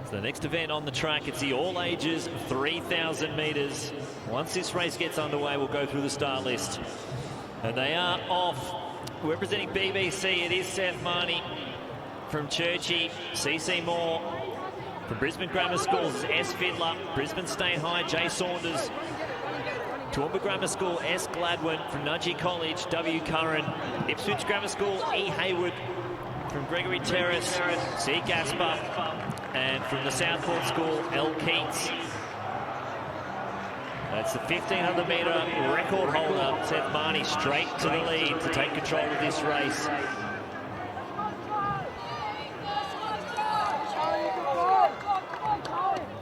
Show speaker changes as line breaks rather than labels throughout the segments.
So the next event on the track, it's the all ages 3,000 metres. Once this race gets underway, we'll go through the start list. And they are off. Representing BBC, it is Seth Marnie. From Churchy, CC Moore. From Brisbane Grammar Schools, is S. Fiddler. Brisbane State High, Jay Saunders. Toowoomba Grammar School, S. Gladwin. From Nudgee College, W. Curran. Ipswich Grammar School, E. Hayward. From Gregory Terrace, C. Gaspar. And from the Southport School, L. Keats. That's the 1,500 metre record holder, Seth Marnie, straight to the lead to take control of this race.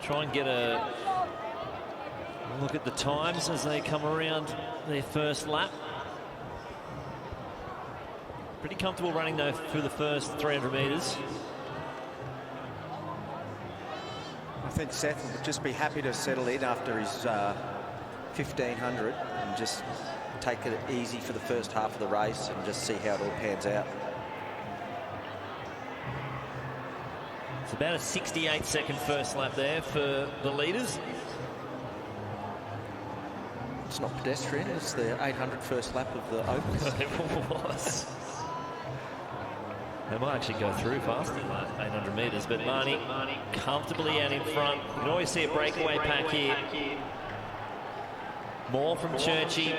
Try and get a look at the times as they come around their first lap. Pretty comfortable running though through the first 300 metres.
I think Seth would just be happy to settle in after his 1,500 and just take it easy for the first half of the race and just see how it all pans out.
It's about a 68-second first lap there for the leaders.
It's not pedestrian, it's the 800 first lap of the Opens.
It was. They might actually go through faster than that, 800 metres, but Marnie comfortably out in front. You can always see a breakaway pack here. Moore from Churchy.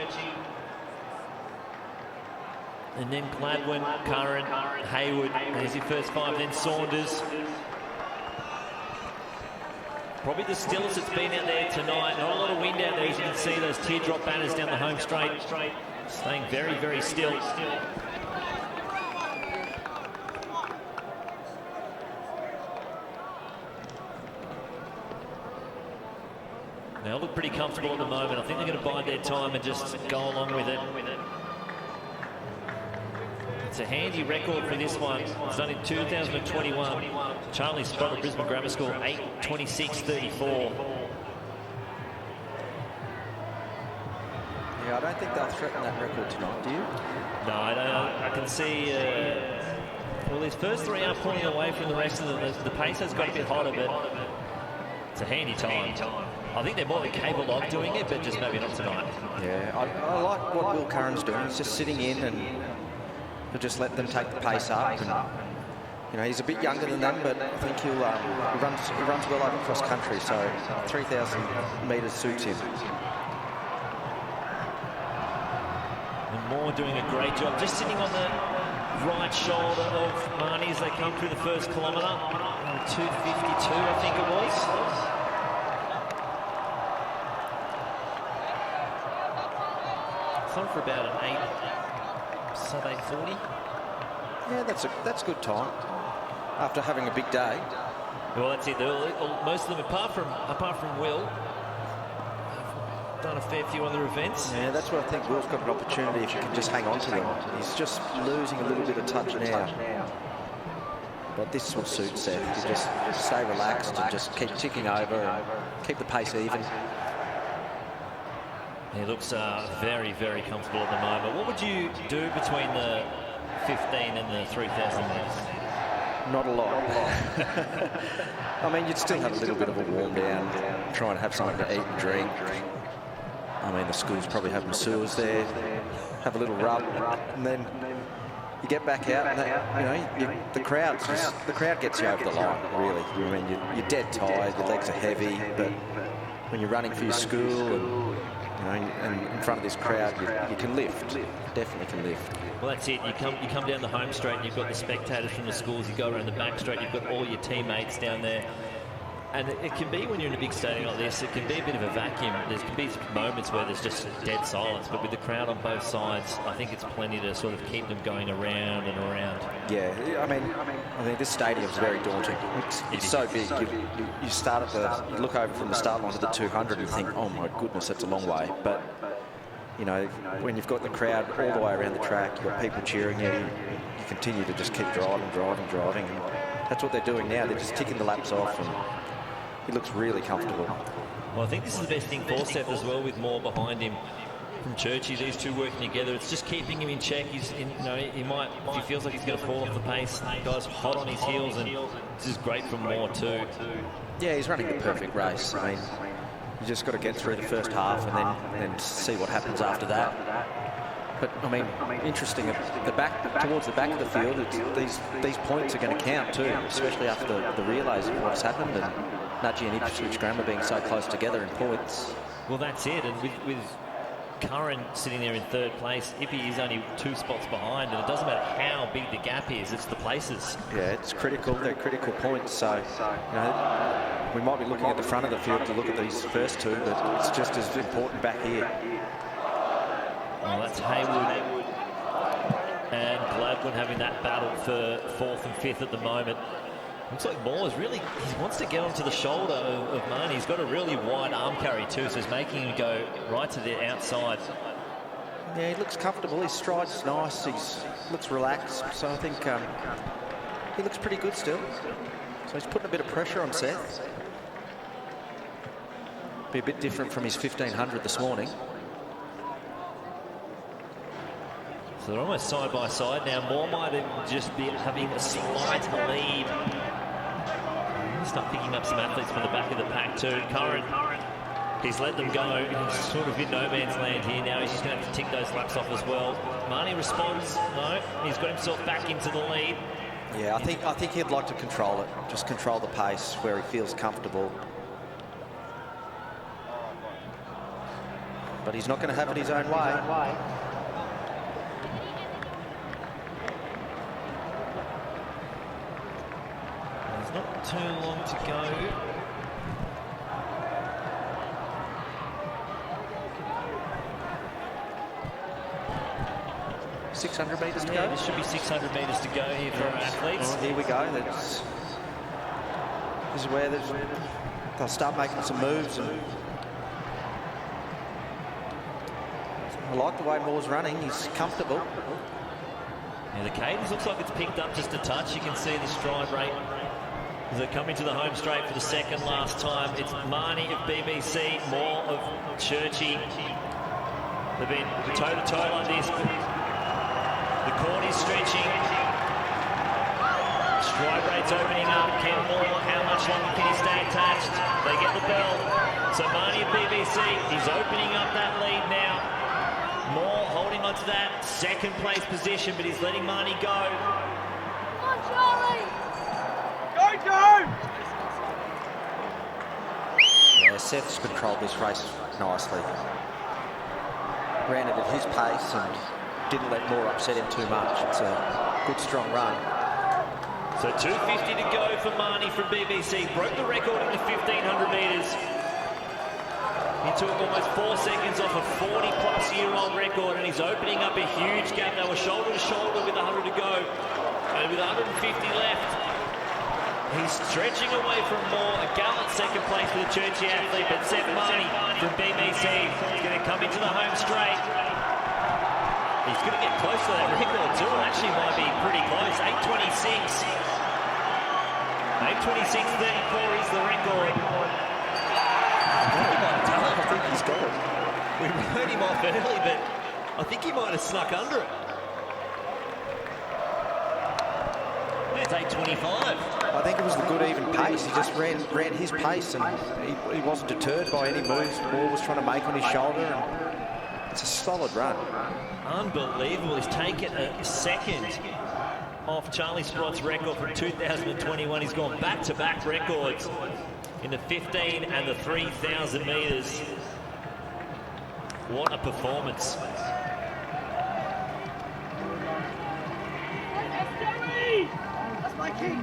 And then Gladwin, Curran, Hayward. There's your first five, then Saunders. Probably the stillest it's been out there tonight. Not a lot of wind out there, as you can see those teardrop banners down the home straight. Staying very, very still. They look pretty comfortable at the moment. I think they're going to bide their time and just go along with it. It's a handy record for this one. It's done in 2021. Charlie Sprott at Brisbane Grammar School, 8:26.34.
Yeah, I don't think they'll threaten that record tonight, do you?
No, I don't. I can see... well, these first three are pulling away from the rest of them. The pace has got a bit hotter, but it's a handy time. I think they're more than capable of doing it, but just maybe not tonight.
Yeah, I like what Will Curran's doing. He's just sitting in and he'll just let them take the pace up. And, you know, he's a bit younger than them, but I think he runs well over cross country, so 3,000 metres suits him.
And Moore doing a great job, just sitting on the right shoulder of Marnie as they come through the first kilometre. 2:52, I think it was. On for about an 8:40.
Yeah, that's good time after having a big day.
Well, that's it. Most of them, apart from Will, have done a fair few other events.
Yeah, that's where I think Will's got an opportunity if he can just hang on to them. He's just losing a little bit of touch now. But this will suit Seth. You just stay relaxed and just keep ticking over and keep the pace even.
He looks very, very comfortable at the moment. What would you do between the 15 and the 3,000 metres?
Not a lot. I mean, you'd still have a little bit of a warm down, try and have something to eat and drink. I mean, the schools probably have masseurs there, have a little rub, and then you get back out, and the crowd gets you over the line, really. I mean, you're dead tired, your legs are heavy, but when you're running for your school and in front of this crowd, you can lift. Definitely can lift.
Well, that's it. You come down the home straight, and you've got the spectators from the schools. You go around the back straight, you've got all your teammates down there. And it can be, when you're in a big stadium like this, it can be a bit of a vacuum. There can be moments where there's just dead silence, but with the crowd on both sides, I think it's plenty to sort of keep them going around and around.
Yeah, I mean, this stadium's very daunting. It's so big. You start at you look over from the start line to the 200 and think, oh my goodness, that's a long way. But you know, when you've got the crowd all the way around the track, you've got people cheering you, you continue to just keep driving. And that's what they're doing now. They're just ticking the laps off, and he looks really comfortable.
Well, I think this is the best thing for Seth as well, with Moore behind him. from Churchy, these two working together. It's just keeping him in check. He's in, he might, if he feels like he's going to fall off the pace, the guy's hot on his heels, and this is great from Moore too.
Yeah, he's running the perfect race. I mean, you just got to get through the first half and then see what happens after that. But I mean, interesting at the back, towards the back of the field, these points are going to count too, especially after the relays of what's happened, and Nudgee and Ipswich Grammar being so close together in points.
Well, that's it, and with Curran sitting there in third place, Ippy is only 2 spots behind, and it doesn't matter how big the gap is, it's the places.
Yeah, it's critical. They're critical points, so you know, we might be looking at the front of the field to look at these first two, but it's just as important back here.
Well, that's Haywood and Gladwin having that battle for 4th and 5th at the moment. Looks like Moore's really, he wants to get onto the shoulder of Marnie. He's got a really wide arm carry too, so he's making him go right to the outside.
Yeah, he looks comfortable. His stride's nice. He looks relaxed. So I think he looks pretty good still. So he's putting a bit of pressure on Seth. Be a bit different from his 1500 this morning.
So they're almost side by side now. Moore might just be having a slight lead. Start picking up some athletes from the back of the pack too. Curran, he's let them go. He's sort of in no man's land here now. He's just going to have to tick those laps off as well. Marnie responds. No, he's got himself back into the lead.
Yeah, I think he'd like to control it. Just control the pace where he feels comfortable. But he's not going to have it his own way.
Not too long to go.
600 metres to go?
There should be 600 metres to go here for our athletes.
Oh, here we go. This is where they'll start making some moves. And I like the way Moore's running. He's comfortable.
Yeah, the cadence looks like it's picked up just a touch. You can see the stride rate as they come into the home straight for the second last time. It's Marnie of BBC, Moore of Churchy. They've been toe-to-toe like this. The court is stretching. Stride rate's opening up. Ken Moore, how much longer can he stay attached? They get the bell. So Marnie of BBC, he's opening up that lead now. Moore holding on to that second place position, but he's letting Marnie go.
Come on, Charlie!
Yeah, Seth's controlled this race nicely. Ran it at his pace and didn't let Moore upset him too much. It's a good, strong run.
So 2:50 to go for Marnie from BBC. Broke the record in the 1500 metres. He took almost 4 seconds off a 40-plus-year-old record, and he's opening up a huge gap. They were shoulder to shoulder with 100 to go, and with 150 left, he's stretching away from Moore. A gallant second place for the Churchy athlete, but Seth Marnie from BBC is going to come into the home straight. He's going to get close to that record too. Actually, might be pretty close. 8:26. 8:26.34 is the record.
I think he's got it.
We wrote him off early, but I think he might have snuck under it. It's 8:25.
I think it was the good even pace. He just ran his pace, and he wasn't deterred by any moves Moore was trying to make on his shoulder. And it's a solid run.
Unbelievable. He's taken a second off Charlie Sprott's record from 2021. He's gone back-to-back records in the 15 and the 3,000 metres. What a performance.
That's my king!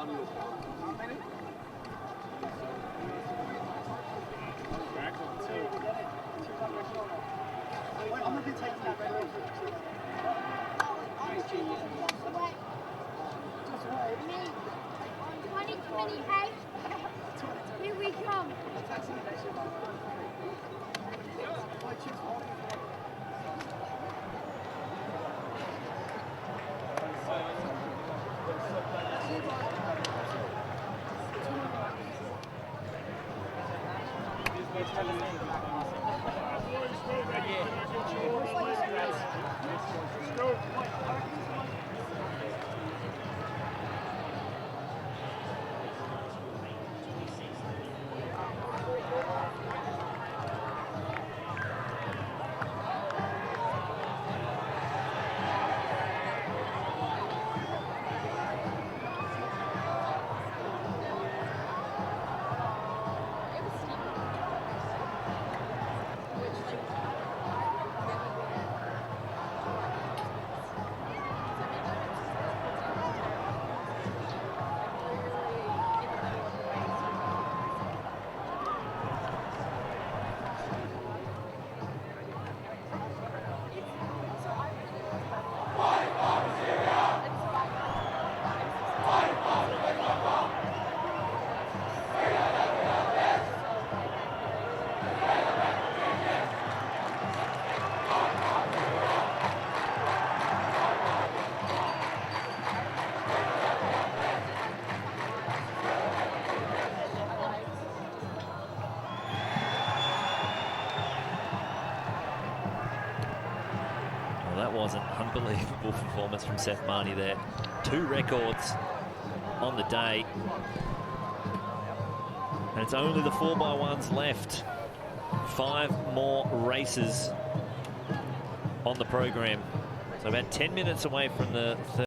On 2028, here we come.
Well, that was an unbelievable performance from Seth Marnie there. 2 records on the day. And it's only the 4x1s left. 5 more races on the program. So about 10 minutes away from the